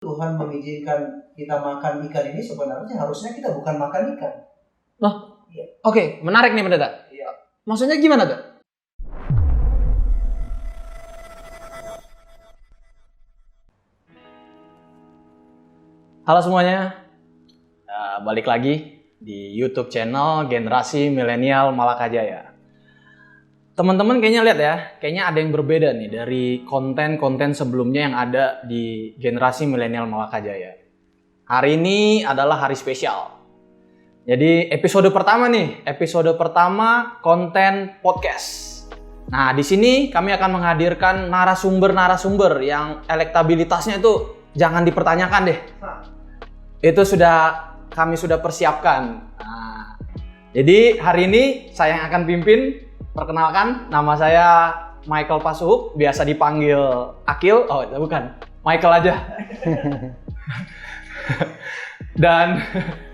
Tuhan mengizinkan kita makan ikan ini sebenarnya harusnya kita bukan makan ikan. Oke, menarik nih pendeta. Iya. Maksudnya gimana tuh? Halo semuanya, balik lagi di YouTube channel Generasi Milenial Malakajaya. Teman-teman kayaknya lihat ya, kayaknya ada yang berbeda nih dari konten-konten sebelumnya yang ada di Generasi Milenial Malakajaya. Hari ini adalah hari spesial. Jadi episode pertama nih, episode pertama konten podcast. Nah, di sini kami akan menghadirkan narasumber-narasumber yang elektabilitasnya itu jangan dipertanyakan deh. Itu kami sudah persiapkan. Nah, jadi hari ini saya yang akan pimpin. Perkenalkan, nama saya Michael Pasuhuk, biasa dipanggil Akil. Oh, bukan, Michael aja. Dan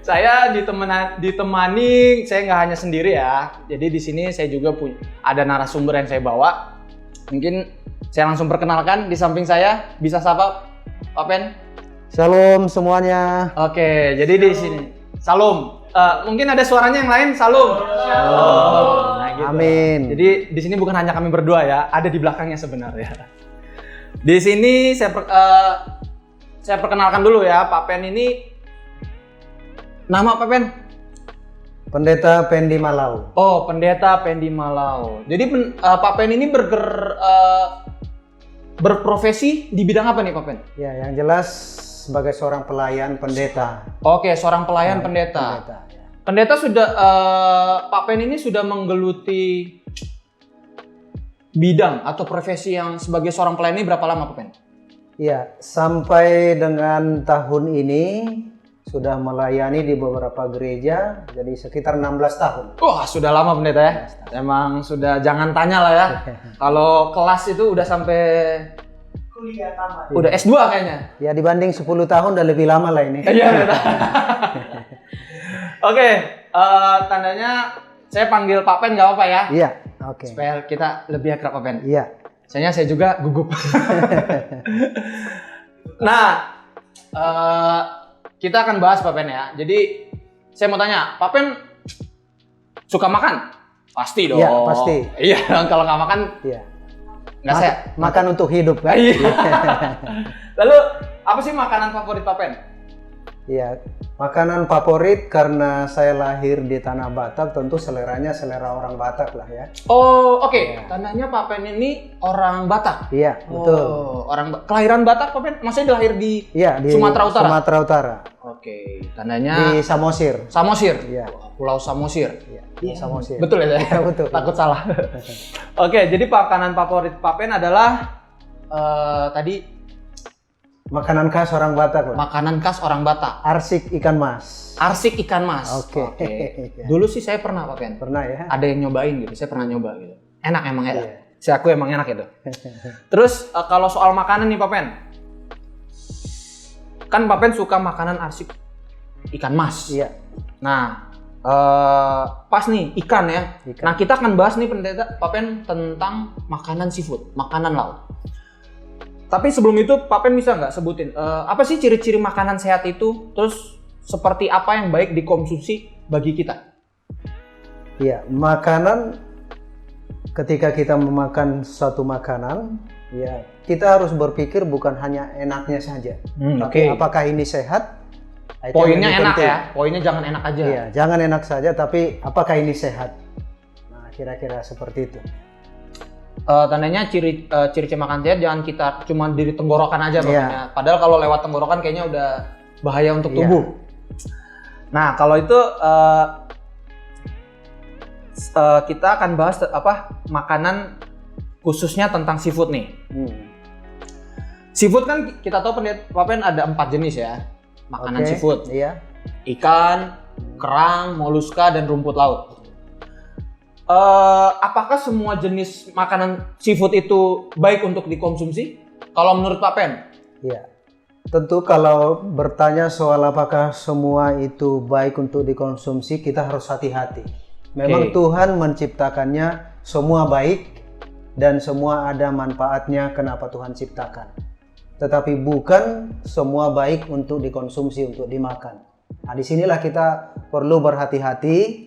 saya ditemani, saya nggak hanya sendiri ya. Jadi di sini saya juga ada narasumber yang saya bawa. Mungkin saya langsung perkenalkan. Di samping saya bisa sapa Pak Pen. Shalom semuanya. Oke, jadi di sini Salam. Mungkin ada suaranya yang lain, Salam. Nah, gitu. Amin. Jadi di sini bukan hanya kami berdua ya, ada di belakangnya sebenarnya. Di sini saya perkenalkan dulu ya, Pak Pen ini. Nama Pak Pen? Pendeta Pendi Malau. Oh, Pendeta Pendi Malau. Jadi Pak Pen ini berprofesi di bidang apa nih Pak Pen? Ya, yang jelas sebagai seorang pelayan pendeta. Oke, seorang pelayan pendeta. Pendeta sudah, Pak Pen ini sudah menggeluti bidang atau profesi yang sebagai seorang pelayan ini berapa lama Pak Pen? Ya, sampai dengan tahun ini sudah melayani di beberapa gereja, jadi sekitar 16 tahun. Wah, sudah lama pendeta ya. Emang sudah, jangan tanya lah ya. Kalau kelas itu udah sampai Kuliah tamat. udah S2 kayaknya. Ya, dibanding 10 tahun udah lebih lama lah ini. Iya, pendeta. Oke, tandanya saya panggil Pak Pen nggak apa-apa ya? Iya, oke. Supaya kita lebih akrab Pak Pen. Iya. Soalnya saya juga gugup. Nah, kita akan bahas Pak Pen ya. Jadi saya mau tanya, Pak Pen suka makan? Pasti dong. Iya, pasti. Iya, kalau nggak makan Iya. nggak sehat. Makan untuk hidup kan? Iya. Lalu apa sih makanan favorit Pak Pen? Iya, makanan favorit karena saya lahir di tanah Batak, tentu seleranya selera orang Batak lah ya. Oh, oke. Tandanya Pak Pen ini orang Batak. Iya, betul. Oh, kelahiran Batak Pak Pen? Maksudnya lahir di Sumatera Utara? Sumatera Utara. Oke, tandanya Di Samosir. Samosir. Iya. Pulau Samosir. Iya, di Samosir. Betul ya? Iya, betul. Takut salah. Oke, jadi makanan favorit Pak Pen adalah tadi Makanan khas orang Batak lah. makanan khas orang Batak. Arsik ikan mas. Arsik ikan mas. Oke. Dulu sih saya pernah Pak Pen. Pernah ya? Ada yang nyobain gitu. Saya pernah nyoba gitu. Enak emang ya. Iya. Si aku emang enak gitu. Terus kalau soal makanan nih Pak Pen. Kan Pak Pen suka makanan arsik ikan mas. Iya. Nah, pas nih ikan ya. Ikan. Nah, kita akan bahas nih pendeta Pak Pen tentang makanan seafood, makanan laut. Tapi sebelum itu Pak Pen bisa nggak sebutin apa sih ciri-ciri makanan sehat itu? Terus seperti apa yang baik dikonsumsi bagi kita? Iya, makanan ketika kita memakan suatu makanan, ya kita harus berpikir bukan hanya enaknya saja. Tapi apakah ini sehat? Itu Poinnya yang lebih enak penting. ya. Poinnya jangan enak aja. Iya, jangan enak saja, tapi apakah ini sehat? Nah, kira-kira seperti itu. Tandanya ciri makan sehat jangan kita cuma di tenggorokan aja Iya. makanya. Padahal kalau lewat tenggorokan kayaknya udah bahaya untuk Iya. tubuh. Nah, kalau itu kita akan bahas makanan khususnya tentang seafood nih. Seafood kan kita tahu Pak Pen ada 4 jenis ya. Makanan Oke, seafood. Iya. Ikan, kerang, moluska, dan rumput laut. Apakah semua jenis makanan seafood itu baik untuk dikonsumsi? Kalau menurut Pak Pen? Iya. Tentu kalau bertanya soal apakah semua itu baik untuk dikonsumsi, kita harus hati-hati. Memang Tuhan menciptakannya semua baik dan semua ada manfaatnya kenapa Tuhan ciptakan. tetapi bukan semua baik untuk dikonsumsi, untuk dimakan. Nah, disinilah kita perlu berhati-hati.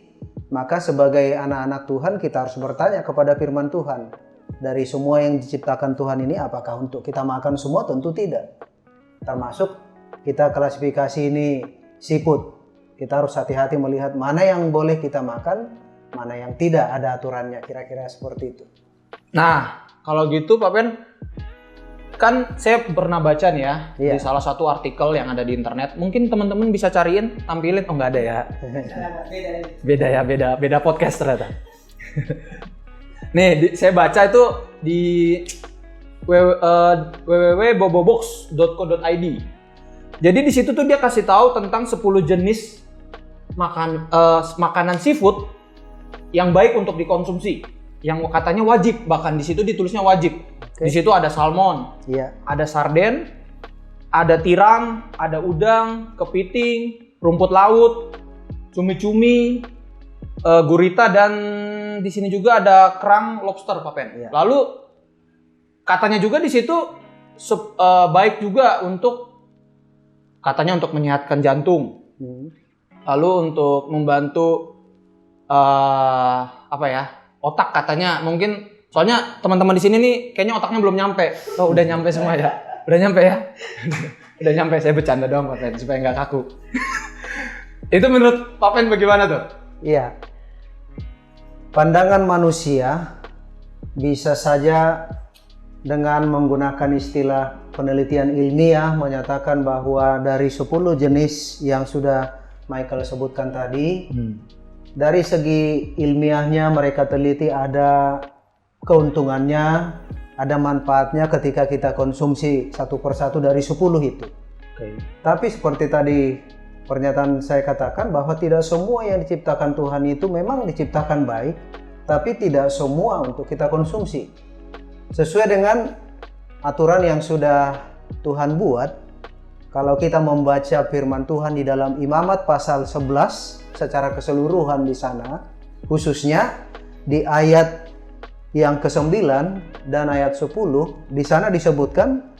Maka sebagai anak-anak Tuhan kita harus bertanya kepada firman Tuhan. Dari semua yang diciptakan Tuhan ini, apakah untuk kita makan semua? Tentu tidak. Termasuk kita klasifikasi ini seafood. Kita harus hati-hati melihat mana yang boleh kita makan, mana yang tidak, ada aturannya, kira-kira seperti itu. Nah, kalau gitu Pak Pen, kan saya pernah baca nih ya, di salah satu artikel yang ada di internet. Mungkin teman-teman bisa cariin, tampilin. Oh nggak ada ya? Beda ya, beda podcast ternyata. Nih, saya baca itu di www.bobobox.co.id. Jadi di situ tuh dia kasih tahu tentang 10 jenis makanan seafood yang baik untuk dikonsumsi, yang katanya wajib, bahkan di situ ditulisnya wajib. Di situ ada salmon, ada sarden, ada tiram, ada udang, kepiting, rumput laut, cumi-cumi, gurita, dan di sini juga ada kerang lobster, Pak Pen. Lalu katanya juga di situ baik juga katanya untuk menyehatkan jantung. Lalu untuk membantu otak katanya, mungkin soalnya teman-teman di sini nih kayaknya otaknya belum nyampe. Oh, udah nyampe semua ya? Udah nyampe ya? Udah nyampe, saya bercanda doang Pak Pen supaya nggak kaku. Itu menurut Pak Pen bagaimana tuh? Iya. Pandangan manusia bisa saja dengan menggunakan istilah penelitian ilmiah menyatakan bahwa dari 10 jenis yang sudah Michael sebutkan tadi, dari segi ilmiahnya mereka teliti ada keuntungannya, ada manfaatnya ketika kita konsumsi satu persatu dari 10 itu. Tapi seperti tadi pernyataan saya katakan bahwa tidak semua yang diciptakan Tuhan itu memang diciptakan baik, tapi tidak semua untuk kita konsumsi. Sesuai dengan aturan yang sudah Tuhan buat, kalau kita membaca firman Tuhan di dalam Imamat pasal 11 secara keseluruhan di sana, khususnya di ayat yang ke-9 dan ayat 10, di sana disebutkan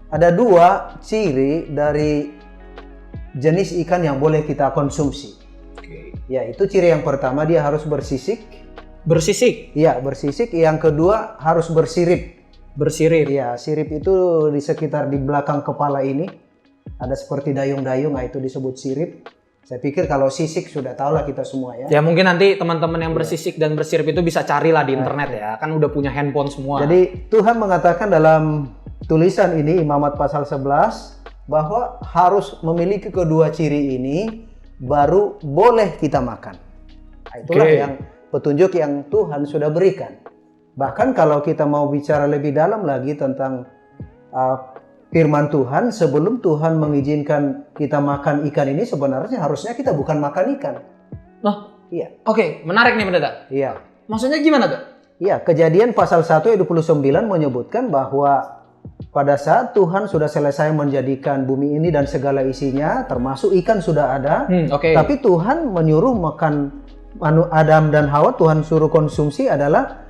ada 2 ciri dari jenis ikan yang boleh kita konsumsi. Yaitu ciri yang pertama, dia harus bersisik. Bersisik? Iya, bersisik. Yang kedua harus bersirip. Bersirip? Iya, sirip itu di sekitar di belakang kepala ini. Ada seperti dayung-dayung, itu disebut sirip. Saya pikir kalau sisik sudah tahu lah kita semua ya. Ya mungkin nanti teman-teman yang bersisik dan bersirip itu bisa carilah di internet ya. Kan udah punya handphone semua. Jadi Tuhan mengatakan dalam tulisan ini, Imamat pasal 11, bahwa harus memiliki kedua ciri ini baru boleh kita makan. Nah, itulah yang petunjuk yang Tuhan sudah berikan. Bahkan kalau kita mau bicara lebih dalam lagi tentang firman Tuhan, sebelum Tuhan mengizinkan kita makan ikan ini, sebenarnya harusnya kita bukan makan ikan. Nah, iya. Oke, menarik nih Pendeta. Iya. Maksudnya gimana tuh? Iya, Kejadian pasal 1 ayat 29 menyebutkan bahwa pada saat Tuhan sudah selesai menjadikan bumi ini dan segala isinya, termasuk ikan sudah ada, tapi Tuhan menyuruh makan Adam dan Hawa, Tuhan suruh konsumsi adalah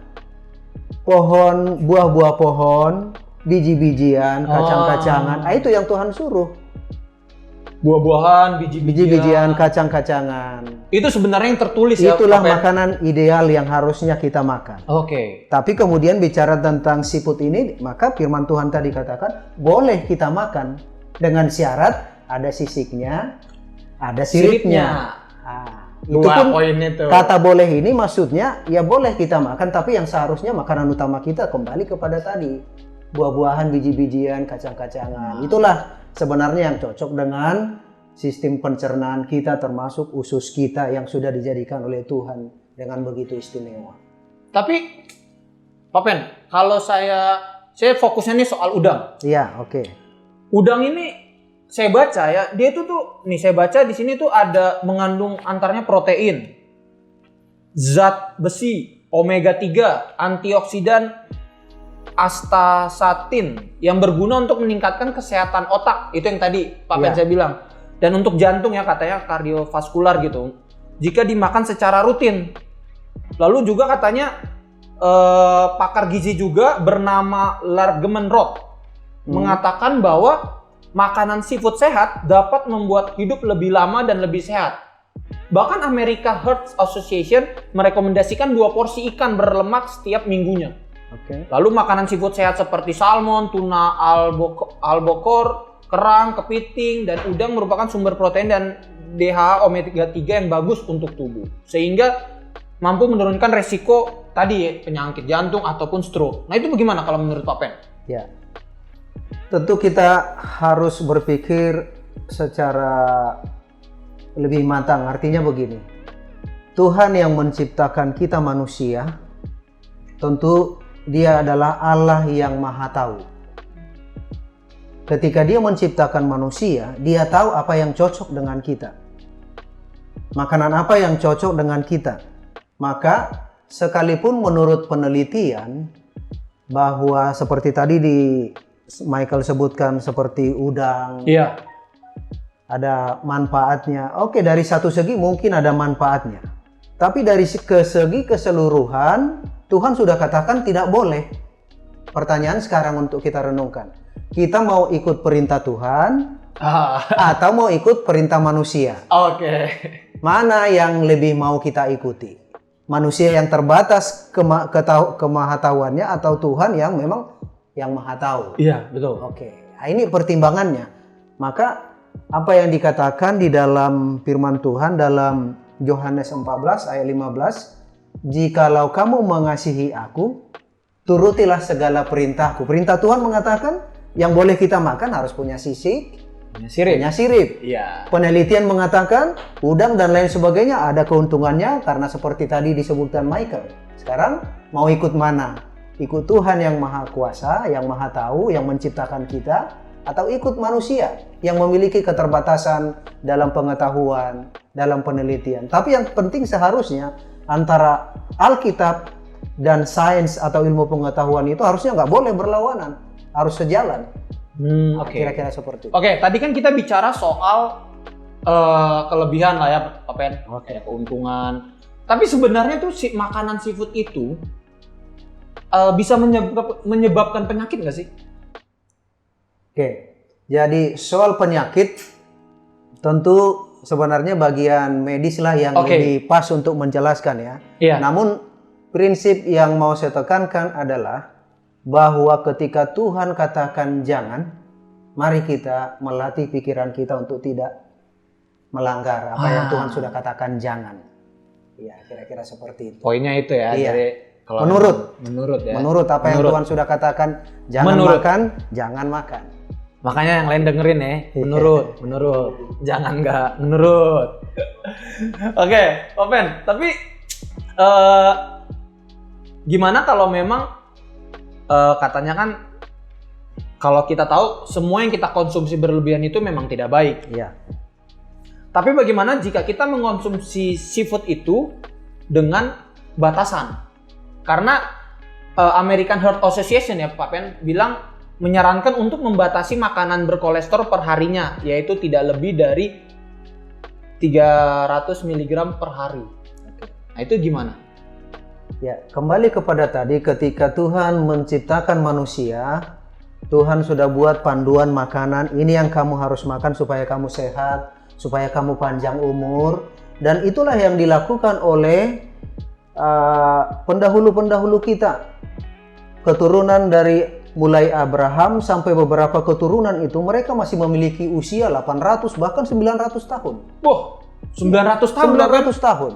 pohon, buah-buah pohon, biji-bijian, kacang-kacangan. Itu yang Tuhan suruh. Buah-buahan, biji-bijian, kacang-kacangan. Itu sebenarnya yang tertulis ya. Itulah makanan ideal yang harusnya kita makan. Tapi kemudian bicara tentang seafood ini, maka firman Tuhan tadi katakan boleh kita makan dengan syarat ada sisiknya, ada siripnya. Itu pun kata boleh ini maksudnya ya boleh kita makan, tapi yang seharusnya makanan utama kita kembali kepada tadi buah-buahan, biji-bijian, kacang-kacangan. Itulah sebenarnya yang cocok dengan sistem pencernaan kita, termasuk usus kita yang sudah dijadikan oleh Tuhan dengan begitu istimewa. Tapi Pak Pen, kalau saya fokusnya nih soal udang. Iya, oke. Udang ini saya baca ya, dia itu tuh nih saya baca di sini tuh ada mengandung antaranya protein, zat besi, omega 3, antioksidan, astaxanthin yang berguna untuk meningkatkan kesehatan otak. Itu yang tadi Pak Pen saya bilang. Dan untuk jantung ya katanya kardiovaskular gitu. Jika dimakan secara rutin. Lalu juga katanya pakar gizi juga bernama Largeman Roth mengatakan bahwa makanan seafood sehat dapat membuat hidup lebih lama dan lebih sehat. Bahkan American Heart Association merekomendasikan 2 porsi ikan berlemak setiap minggunya. Lalu makanan seafood sehat seperti salmon, tuna albacore, kerang, kepiting, dan udang merupakan sumber protein dan DHA omega 3 yang bagus untuk tubuh. Sehingga mampu menurunkan resiko tadi penyakit jantung ataupun stroke. Nah itu bagaimana kalau menurut Pak Pen? Ya, tentu kita harus berpikir secara lebih matang. Artinya begini, Tuhan yang menciptakan kita manusia, tentu Dia adalah Allah yang Maha Tahu. Ketika Dia menciptakan manusia, Dia tahu apa yang cocok dengan kita. Makanan apa yang cocok dengan kita. Maka sekalipun menurut penelitian bahwa seperti tadi Michael sebutkan seperti udang, iya, ada manfaatnya. Oke, dari satu segi mungkin ada manfaatnya. Tapi dari segi keseluruhan, Tuhan sudah katakan tidak boleh. Pertanyaan sekarang untuk kita renungkan. Kita mau ikut perintah Tuhan atau mau ikut perintah manusia? Oke. Mana yang lebih mau kita ikuti? Manusia yang terbatas kemahatauannya atau Tuhan yang memang yang Maha Tahu? Iya, betul. Oke. Nah, ini pertimbangannya. Maka apa yang dikatakan di dalam firman Tuhan dalam Yohanes 14 ayat 15, jikalau kamu mengasihi aku, turutilah segala perintahku. Perintah Tuhan mengatakan yang boleh kita makan harus punya sisik, punya sirip. Iya. Penelitian mengatakan udang dan lain sebagainya ada keuntungannya karena seperti tadi disebutkan Michael. Sekarang mau ikut mana? Ikut Tuhan yang Maha Kuasa, yang Maha Tahu, yang menciptakan kita, atau ikut manusia yang memiliki keterbatasan dalam pengetahuan, dalam penelitian. Tapi yang penting seharusnya antara Alkitab dan sains atau ilmu pengetahuan itu harusnya nggak boleh berlawanan, harus sejalan. Kira-kira seperti itu. Oke, tadi kan kita bicara soal kelebihan lah ya, Pak Pen, kayak keuntungan. Tapi sebenarnya tuh makanan seafood itu bisa menyebabkan penyakit nggak sih? Oke, jadi soal penyakit tentu sebenarnya bagian medis lah yang lebih pas untuk menjelaskan ya. Iya. Namun prinsip yang mau saya tekankan adalah bahwa ketika Tuhan katakan jangan, mari kita melatih pikiran kita untuk tidak melanggar apa yang Tuhan sudah katakan jangan. Ya, kira-kira seperti itu. Poinnya itu ya. Iya. Jadi kalau menurut apa yang Tuhan sudah katakan jangan makan, jangan makan. Makanya yang lain dengerin ya, menurut, jangan nggak menurut. Oke, Pak Pen, tapi gimana kalau memang katanya kan kalau kita tahu semua yang kita konsumsi berlebihan itu memang tidak baik. Iya. Tapi bagaimana jika kita mengkonsumsi seafood itu dengan batasan? Karena American Heart Association ya Pak Pen bilang menyarankan untuk membatasi makanan berkolesterol per harinya, yaitu tidak lebih dari 300 mg per hari. Nah itu gimana? Ya, kembali kepada tadi ketika Tuhan menciptakan manusia, Tuhan sudah buat panduan makanan, ini yang kamu harus makan supaya kamu sehat, supaya kamu panjang umur. Dan itulah yang dilakukan oleh pendahulu-pendahulu kita. Keturunan dari mulai Abraham sampai beberapa keturunan itu mereka masih memiliki usia 800 bahkan 900 tahun. Wah, 900 tahun. 900 tahun.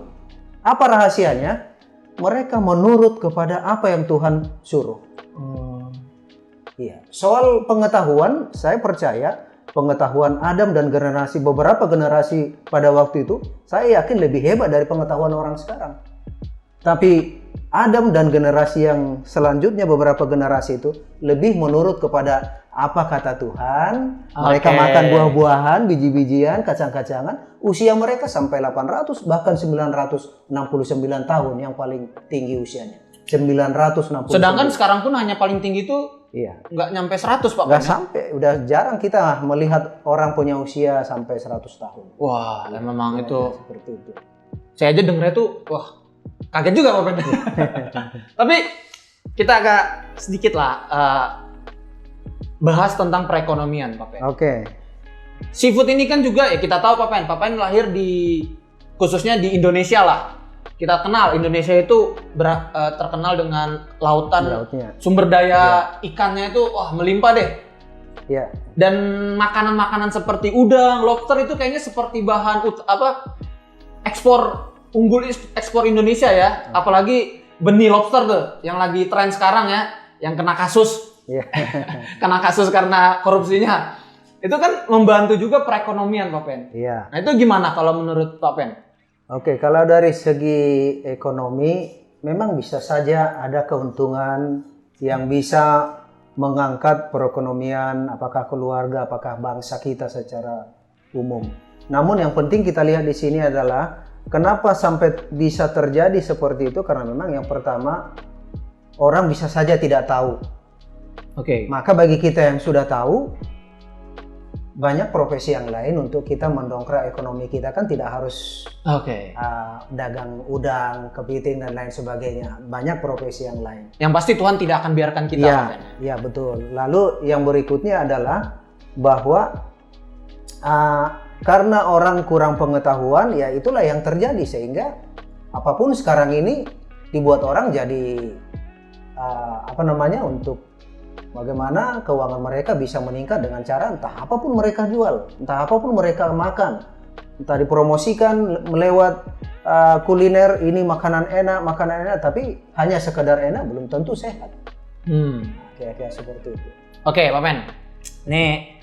Apa rahasianya? Mereka menurut kepada apa yang Tuhan suruh. Iya. Soal pengetahuan, saya percaya pengetahuan Adam dan beberapa generasi pada waktu itu, saya yakin lebih hebat dari pengetahuan orang sekarang. Tapi Adam dan generasi yang selanjutnya beberapa generasi itu lebih menurut kepada apa kata Tuhan. Mereka makan buah-buahan, biji-bijian, kacang-kacangan. Usia mereka sampai 800 bahkan 969 tahun yang paling tinggi usianya. 969. Sedangkan sekarang pun hanya paling tinggi itu nggak nyampe 100 Pak. Nggak sampai, udah jarang kita melihat orang punya usia sampai 100 tahun. Wah, memang itu seperti itu. Saya aja dengernya tuh, wah kaget juga Pak Ben. Tapi kita agak sedikit lah bahas tentang perekonomian, Pak Pen. Oke. Seafood ini kan juga ya kita tahu Pak Pen lahir khususnya di Indonesia lah. Kita kenal Indonesia itu terkenal dengan lautnya. Sumber daya ikannya itu wah melimpah deh. Ya. Dan makanan-makanan seperti udang, lobster itu kayaknya seperti bahan ekspor Indonesia ya. Apalagi benih lobster tuh yang lagi tren sekarang ya, yang kena kasus. Ya. Kena kasus karena korupsinya. Itu kan membantu juga perekonomian Pak Pen. Iya. Nah itu gimana kalau menurut Pak Pen? Oke, kalau dari segi ekonomi memang bisa saja ada keuntungan yang bisa mengangkat perekonomian apakah keluarga, apakah bangsa kita secara umum. Namun yang penting kita lihat di sini adalah kenapa sampai bisa terjadi seperti itu, karena memang yang pertama orang bisa saja tidak tahu. Oke. Maka bagi kita yang sudah tahu, banyak profesi yang lain untuk kita mendongkrak ekonomi kita, kan tidak harus dagang udang, kepiting dan lain sebagainya. Banyak profesi yang lain. Yang pasti Tuhan tidak akan biarkan kita. Ya betul. Lalu yang berikutnya adalah bahwa karena orang kurang pengetahuan, ya itulah yang terjadi sehingga apapun sekarang ini dibuat orang jadi untuk bagaimana keuangan mereka bisa meningkat dengan cara entah apapun mereka jual, entah apapun mereka makan, entah dipromosikan melewat kuliner, ini makanan enak, tapi hanya sekedar enak belum tentu sehat. Kayak seperti itu. Oke, Pak Pen. Nih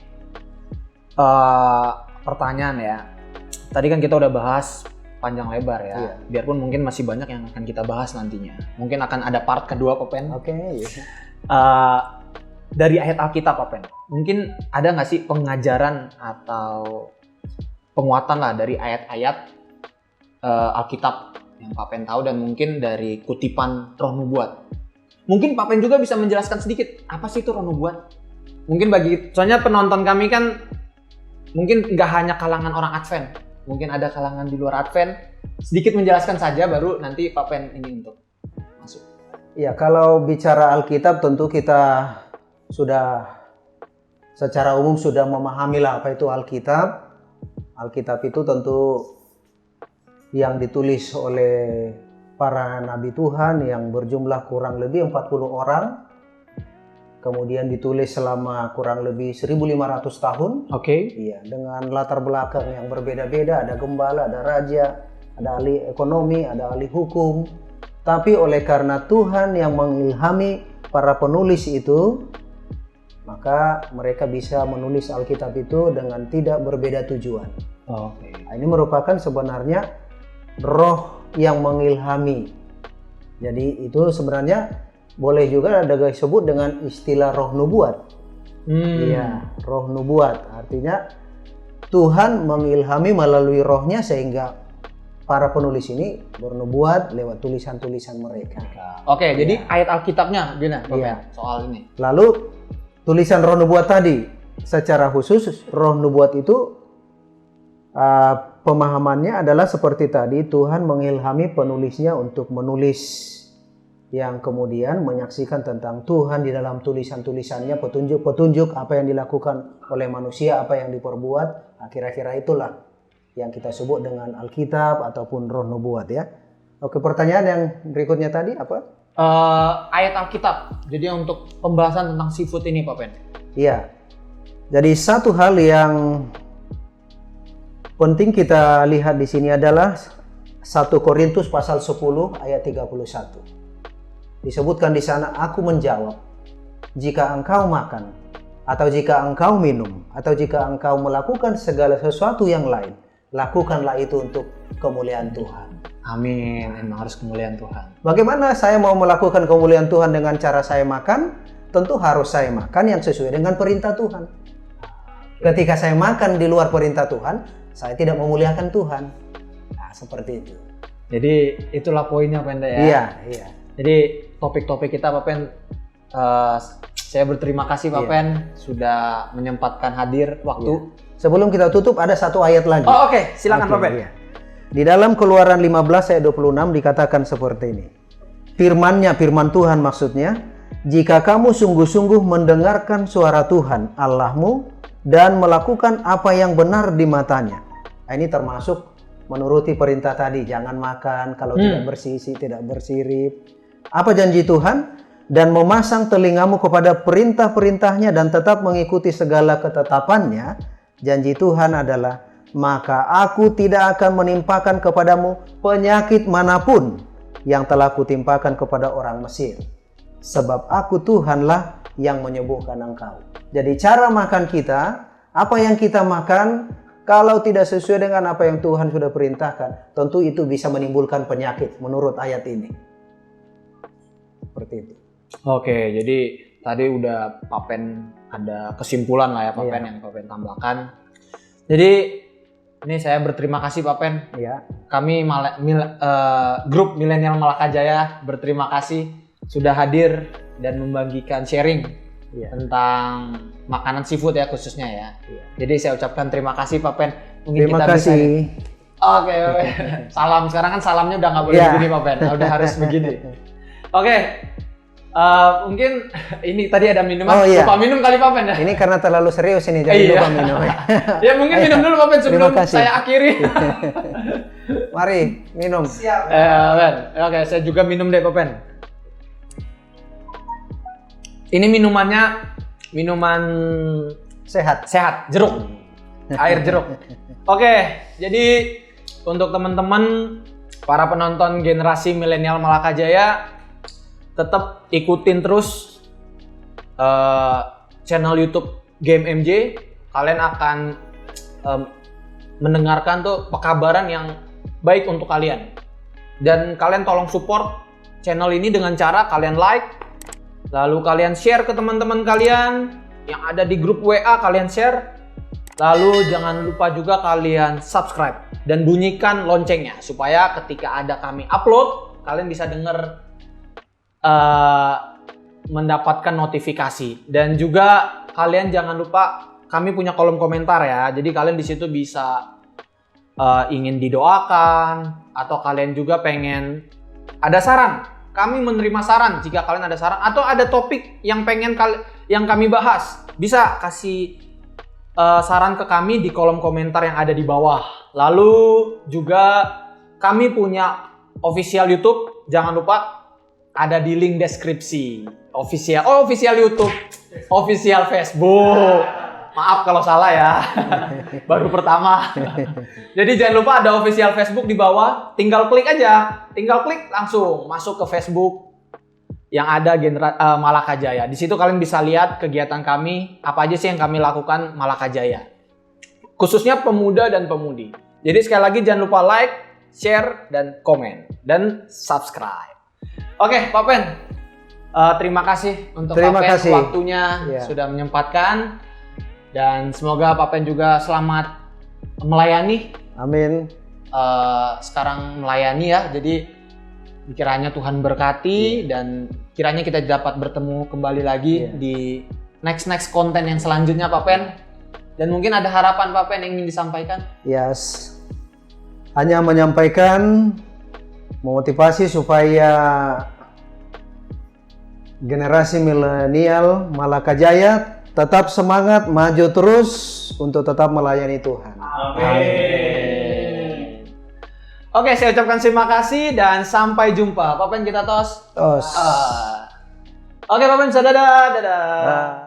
pertanyaan ya. Tadi kan kita udah bahas panjang lebar ya. Iya. Biarpun mungkin masih banyak yang akan kita bahas nantinya. Mungkin akan ada part kedua, Pak Pen. Oke. Dari ayat Alkitab, Pak Pen, mungkin ada nggak sih pengajaran atau penguatan lah dari ayat-ayat Alkitab yang Pak Pen tahu dan mungkin dari kutipan Roh Nubuat. Mungkin Pak Pen juga bisa menjelaskan sedikit apa sih itu Roh Nubuat? Mungkin soalnya penonton kami kan mungkin nggak hanya kalangan orang Advent, mungkin ada kalangan di luar Advent. Sedikit menjelaskan saja, baru nanti Pak Pen ini untuk masuk. Ya, kalau bicara Alkitab tentu kita sudah secara umum sudah memahami lah apa itu Alkitab. Alkitab itu tentu yang ditulis oleh para nabi Tuhan yang berjumlah kurang lebih 40 orang. Kemudian ditulis selama kurang lebih 1500 tahun. Oke. Iya, dengan latar belakang yang berbeda-beda, ada gembala, ada raja, ada ahli ekonomi, ada ahli hukum. Tapi oleh karena Tuhan yang mengilhami para penulis itu, maka mereka bisa menulis Alkitab itu dengan tidak berbeda tujuan. Nah, ini merupakan sebenarnya roh yang mengilhami. Jadi itu sebenarnya boleh juga disebut dengan istilah roh nubuat. Iya, roh nubuat. Artinya Tuhan mengilhami melalui rohnya sehingga para penulis ini bernubuat lewat tulisan-tulisan mereka. Oke, jadi ayat Alkitabnya gimana soal ini? Lalu tulisan roh nubuat tadi, secara khusus roh nubuat itu pemahamannya adalah seperti tadi, Tuhan mengilhami penulisnya untuk menulis yang kemudian menyaksikan tentang Tuhan di dalam tulisan-tulisannya, petunjuk-petunjuk apa yang dilakukan oleh manusia, apa yang diperbuat. Kira-kira itulah yang kita sebut dengan Alkitab ataupun roh nubuat ya. Oke, pertanyaan yang berikutnya tadi apa? Ayat Alkitab. Jadi untuk pembahasan tentang seafood ini, Pak Pen. Iya. Jadi satu hal yang penting kita lihat di sini adalah 1 Korintus pasal 10 ayat 31. Disebutkan di sana, aku menjawab, jika engkau makan, atau jika engkau minum, atau jika engkau melakukan segala sesuatu yang lain, lakukanlah itu untuk kemuliaan Tuhan. Amin, memang harus kemuliaan Tuhan. Bagaimana saya mau melakukan kemuliaan Tuhan dengan cara saya makan? Tentu harus saya makan yang sesuai dengan perintah Tuhan. Ketika saya makan di luar perintah Tuhan, saya tidak memuliakan Tuhan. Nah, seperti itu. Jadi itulah poinnya, Pak Pen ya. Iya. Jadi topik-topik kita, Pak Pen, saya berterima kasih Pak Pen sudah menyempatkan hadir waktu. Sebelum kita tutup ada satu ayat lagi. Oh oke. Silakan Pak Pen. Iya. Di dalam Keluaran 15 ayat 26 dikatakan seperti ini. Firman Tuhan maksudnya, jika kamu sungguh-sungguh mendengarkan suara Tuhan Allahmu dan melakukan apa yang benar di matanya. Nah, ini termasuk menuruti perintah tadi, jangan makan kalau tidak bersisi, tidak bersirip. Apa janji Tuhan? Dan memasang telingamu kepada perintah-perintahnya dan tetap mengikuti segala ketetapannya. Janji Tuhan adalah, maka aku tidak akan menimpakan kepadamu penyakit manapun yang telah kutimpakan kepada orang Mesir. Sebab aku Tuhanlah yang menyembuhkan engkau. Jadi cara makan kita, apa yang kita makan, kalau tidak sesuai dengan apa yang Tuhan sudah perintahkan, tentu itu bisa menimbulkan penyakit menurut ayat ini. Seperti itu. Oke, jadi tadi udah Papen ada kesimpulan lah ya Papen yang Papen tambahkan. Jadi ini saya berterima kasih Papen. Iya. Kami grup Milenial Malakajaya berterima kasih sudah hadir dan membagikan sharing tentang makanan seafood ya khususnya ya. Jadi saya ucapkan terima kasih Papen. Mungkin Terima kita kasih. Oke. Salam sekarang kan salamnya udah nggak boleh begini Papen, udah harus begini. Oke. Mungkin ini tadi ada minuman, lupa minum kali Papen ya. Ini karena terlalu serius ini, jadi lupa minum. Ya mungkin minum dulu Papen sebelum saya akhiri. Mari minum. Siap. Oke, saya juga minum deh Papen. Ini minuman Sehat. jeruk, air jeruk. Oke, jadi untuk teman-teman para penonton generasi Milenial Malakajaya, tetap ikutin terus channel YouTube Game MJ. Kalian akan mendengarkan tuh pekabaran yang baik untuk kalian. Dan kalian tolong support channel ini dengan cara kalian like, lalu kalian share ke teman-teman kalian yang ada di grup WA, kalian share. Lalu jangan lupa juga kalian subscribe dan bunyikan loncengnya supaya ketika ada kami upload, kalian bisa dengar mendapatkan notifikasi. Dan juga kalian jangan lupa kami punya kolom komentar ya. Jadi kalian di situ bisa ingin didoakan atau kalian juga pengen ada saran. Kami menerima saran jika kalian ada saran atau ada topik yang pengen yang kami bahas. Bisa kasih saran ke kami di kolom komentar yang ada di bawah. Lalu juga kami punya official YouTube. Jangan lupa ada di link deskripsi. Official YouTube, official Facebook. Maaf kalau salah ya. Baru pertama. Jadi jangan lupa ada official Facebook di bawah. Tinggal klik aja. Tinggal klik langsung masuk ke Facebook yang ada Malakajaya. Di situ kalian bisa lihat kegiatan kami, apa aja sih yang kami lakukan Malakajaya. Khususnya pemuda dan pemudi. Jadi sekali lagi jangan lupa like, share, dan komen. Dan subscribe. Oke, Papen. Terima kasih untuk Papen waktunya sudah menyempatkan. Dan semoga Papen juga selamat melayani. Amin. Sekarang melayani ya, jadi kiranya Tuhan berkati dan kiranya kita dapat bertemu kembali lagi di next konten yang selanjutnya Papen. Dan mungkin ada harapan Papen yang ingin disampaikan? Yes. Hanya menyampaikan memotivasi supaya generasi milenial Malakajaya tetap semangat, maju terus untuk tetap melayani Tuhan. Amin. Oke, saya ucapkan terima kasih dan sampai jumpa. Papen kita tos. Tos. Oke, Papen, dadah.